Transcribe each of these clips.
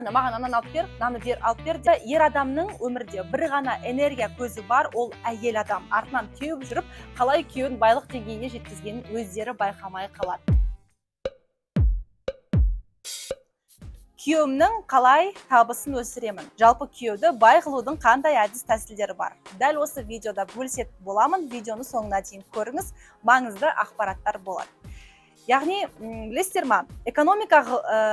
Маған ананы алып бер, мынаны бер, алып бер де, ер адамның өмірде бір ғана энергия көзі бар, ол әйел адам. Артынан теуіп жүріп, қалай күйеуін байлық деңгейіне жеткізгенін өздері байқамай қалады. Күйеуімнің қалай табысын өсіремін? Жалпы күйеуді бай қылудың қандай әдіс тәсілдері бар? Дәл осы видеода бөлісетін боламын. Видеоны соңына дейін көріңіз, маңызды ақпараттар болады. Яғни, білесіздер ма, экономика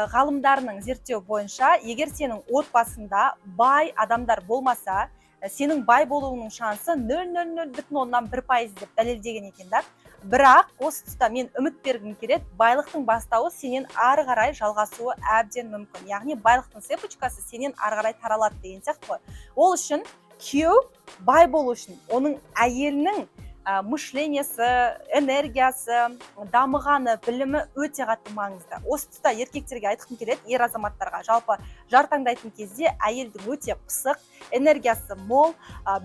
ғалымдарының зерттеу бойынша, егер сенің отбасында бай адамдар болмаса, сенің бай болуының шансы 0,0001% деп дәлелдеген екен да. Бірақ осы тұста мен үміт бергім келеді, байлықтың бастауы сенен ары қарай жалғасуы әбден мүмкін. Яғни байлықтың цепочкасы сенен ары қарай таралады деген сияқты ғой. Ол үшін күйеу бай болу үшін оның әйелінің мышлениясы, энергиясы, дамығаны, білімі өте қатты маңызды. Осы тұста еркектерге айтқым келеді, ер азаматтарға. Жалпы жар таңдайтын кезде әйелдің өте пысық, энергиясы мол,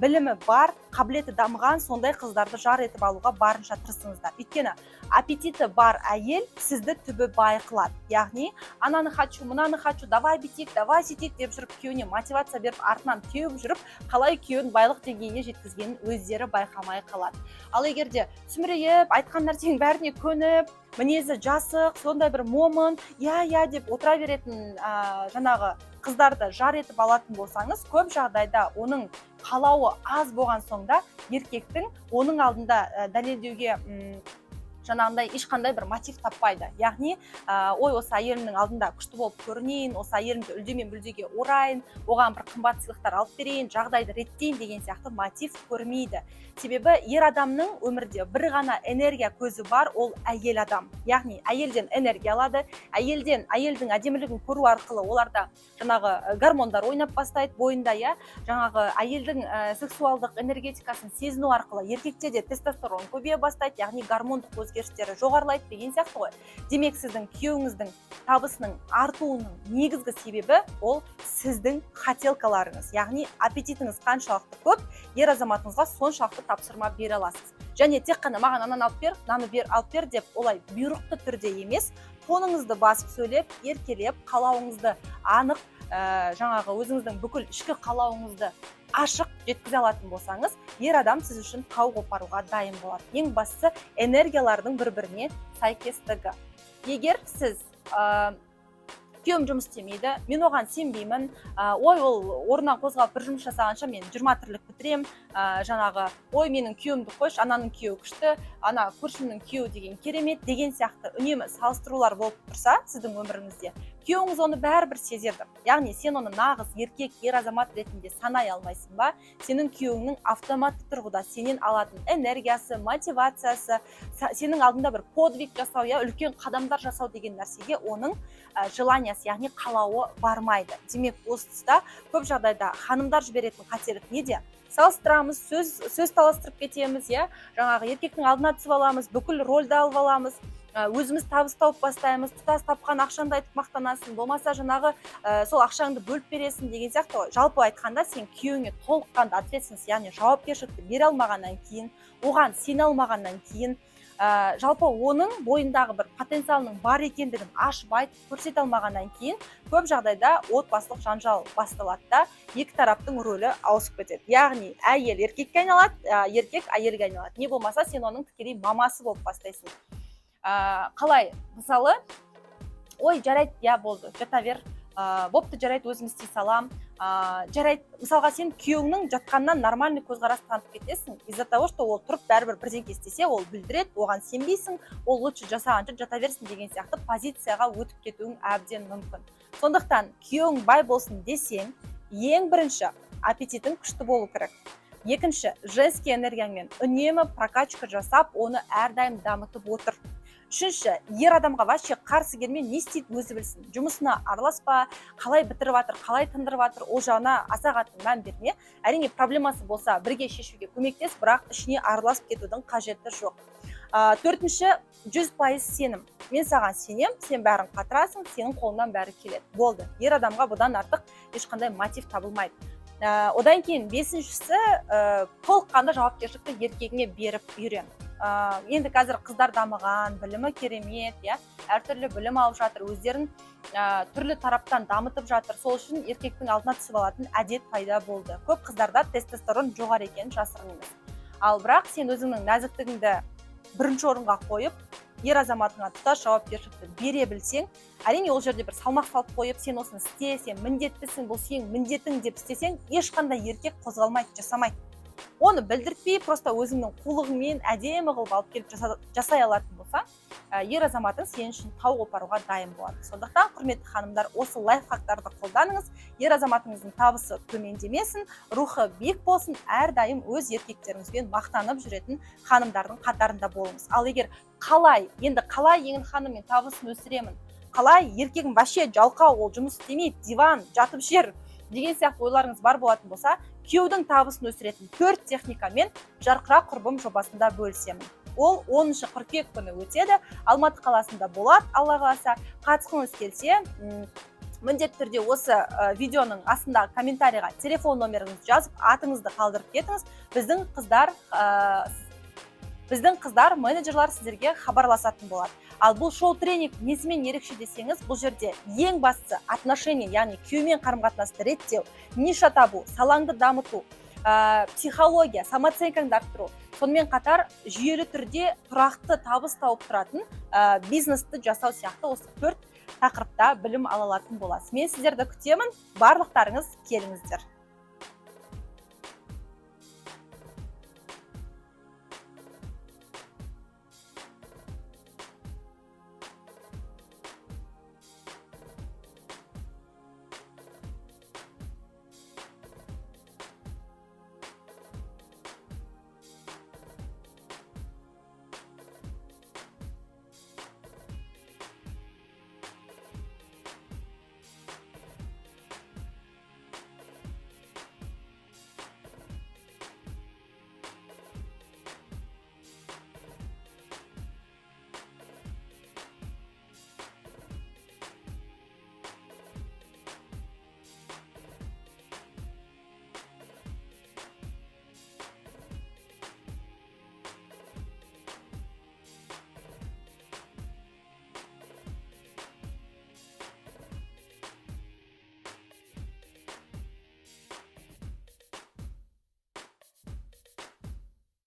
білімі бар, қабілеті дамыған, сондай қыздарды жар етіп алуға барынша тырысыңыздар. Өйткені аппетиті бар әйел сізді түбі бай қылады. Яғни, ананы хочу, мынаны хочу, давай битек, давай сетек деп жүріп, күйеуіне мотивация беріп, артынан теуіп жүріп, қалай күйеуін байлық деңгейіне жеткізгенін өздері байқамай қалады. Ал егерде сүмірейіп, айтқан нәрсенің бәріне көніп, мінезі жасық, сондай бір момын, я деп отыра беретін жаңағы қыздарды жар етіп алатын болсаңыз, көп жағдайда оның қалауы аз болған соңда еркектің оның алдында дәлелдеуге жаңағындай ешқандай бір мотив таппайды. Яғни, ой, осы әйелімнің алдында күшті болып көрінейін, осы әйелімді үлдемен бүлдеге орайын, оған бір қымбат сыйлықтар алып берейін, жағдайды реттейін деген сияқты мотив көрмейді. Себебі ер адамның өмірде бір ғана энергия көзі бар, ол әйел адам. Яғни, әйелден энергия алады, әйелдің әдемілігін көру арқылы оларда жаңағы гормондар ойнап бастайды бойында, жаңағы әйелдің сексуалдық энергетикасын сезіну арқылы еркекте де тестостерон көбейе бастайды, яғни гормондық өзгерістері жоғарылайды деген сияқты ғой. Демек, сіздің күйеуіңіздің табысының артуының негізгі себебі ол сіздің хотелкаларыңыз, яғни аппетитіңіз қаншалықты көп, ер азаматыңызға соншалықты тапсырма бере аласыз. Және тек қана маған ананы алып бер, мынаны бер, алып бер деп олай бұйрықты түрде емес, тоныңызды басып сөйлеп, еркелеп, қалауыңызды анық, жаңағы өзіңіздің бүкіл ішкі қалауыңызды ашық жеткізе алатын болсаңыз, ер адам сіз үшін тау қопаруға дайын болады. Ең бастысы энергиялардың бір-біріне сәйкестігі. Егер сіз күйеуім жұмыс істемейді, мен оған сенбеймін, ой, ол орнынан қозғалып бір жұмыс жасағанша мен 20 тірлік бітірем, жаңағы, ой, менің күйеуімді қойшы, ананың күйеуі күшті, ана көршімнің күйеуі деген керемет деген сияқты үнемі салыстырулар болып тұрса сіздің өміріңізде, күйеуіңіз оны бәрібір сезеді. Яғни, сен оны нағыз еркек, ер азамат ретінде санай алмайсың ба? Сенің күйеуіңнің автоматты тұрғыда сенен алатын энергиясы, мотивациясы, сенің алдында бір подвиг жасау, үлкен қадамдар жасау деген нәрсеге оның желаниясы, яғни қалауы бармайды. Демек, осы тұста көп жағдайда ханымдар жіберетін қателік неде? Салыстырамыз, сөз таластырып кетеміз, жаңағы еркектің алдына түсіп аламыз, бүкіл рөлді алып аламыз, өзіміз табыс тауып бастаймыз, тұтас тапқан ақшаңды айтып мақтанасың, болмаса жаңағы сол ақшаңды бөліп бересің деген сияқты ғой. Жалпы айтқанда сен күйеуіңе толыққанды ответственность, яғни жауапкершілікті бере алмағаннан кейін, оған сене алмағаннан кейін, жалпы оның бойындағы бір потенциалының бар екендігін ашып айтып көрсете алмағаннан кейін, көп жағдайда отбасылық жанжал басталады да, екі тараптың рөлі ауысып кетеді. Яғни, әйел еркекке айналады, еркек әйелге айналады. Не болмаса сен оның тікелей мамасы болып бастайсың. Қалай? Мысалы, ой, жарайды, болды, жата бер, бопты, жарайды, өзім істей салам, жарайды, мысалға сен күйеуіңнің жатқаннан нормальный көзқарас танытып кетесің, из-за того, что ол тұрып бәрібір бірдеңке істесе, ол білдіреді, оған сенбейсің, ол лучше жасағанша жата берсін деген сияқты позицияға өтіп кетуің әбден мүмкін. Сондықтан, күйеуің бай болсын десең, ең бірінші аппетитің күшті болу керек. Екінші, женский энергиямен үнемі прокачка жасап, оны әрдайым дамытып отыр. Үшінші, ер адамға вообще қарсы келмей, не істейді өзі білсін. Жұмысына араласпа, қалай бітіріп жатыр, қалай тындырып жатыр, ол жағына аса қатты мән берме. Әрине, проблемасы болса, бірге шешуге көмектес, бірақ ішіне араласып кетудің қажеті жоқ. Төртінші, 100% сенім. Мен саған сенем, сен бәрін қатырасың, сенің қолыңнан бәрі келеді. Болды. Ер адамға бұдан артық ешқандай мотив табылмайды. Одан кейін бесіншісі, толыққанды жауапкершілікті еркегіңе беріп үйрен. Енді қазір қыздар дамыған, білімі керемет, әртүрлі білім алып жатыр, өздерін түрлі тараптан дамытып жатыр. Сол үшін еркектің алдына түсіп алатын әдет пайда болды. Көп қыздарда тестостерон жоғары екенін жасырын емес. Ал бірақ сен өзіңнің нәзіктігіңді бірінші орынға қойып, ер азаматыңа тұтас жауапкершілікті бере білсең, әрине ол жерде бір салмақ салып қойып, сен осыны істе, сен міндеттісің, бұл сенің міндетің деп істесең, ешқандай еркек қозғалмайды, жасамайды. Оны білдіртпей, просто өзіңнің қулығыңмен әдемі қылып алып келіп жасай алатын болсаң, ер азаматың сен үшін тау қопаруға дайын болады. Сондықтан, құрметті ханымдар, осы лайфхактарды қолданыңыз, ер азаматыңыздың табысы төмендемесін, рухы биік болсын, әрдайым өз еркектеріңізбен мақтанып жүретін ханымдардың қатарында болыңыз. Ал егер қалай еңін ханым мен табысын өсіремін, қалай еркегім вообще жалқау, ол жұмыс істемейді, диван, жатып жер деген сияқты ойларыңыз бар болатын болса, күйеудің табысын өсіретін 4 техникамен жарқырақ құрбым жобасында бөлісемін. Ол 10 қыркүйек күні өтеді, Алматы қаласында болады, Алла қаласа. Қатысқыңыз келсе, міндетті түрде осы видеоның астындағы комментарийға телефон номеріңізді жазып, атыңызды қалдырып кетіңіз. Біздің қыздар менеджерлар сіздерге хабарласатын болады. Ал бұл шоу-тренинг несімен ерекше десеңіз, бұл жерде ең бастысы отношения, яғни күйеумен қарым-қатынасты реттеу, ниша табу, салаңды дамыту, психология, самооценкаңды арттыру, сонымен қатар жүйелі түрде тұрақты табыс тауып тұратын бизнесті жасау сияқты осы 4 тақырыпта білім ала алатын боласыз. Мен сіздерді күтемін, барлықтарыңыз келіңіздер.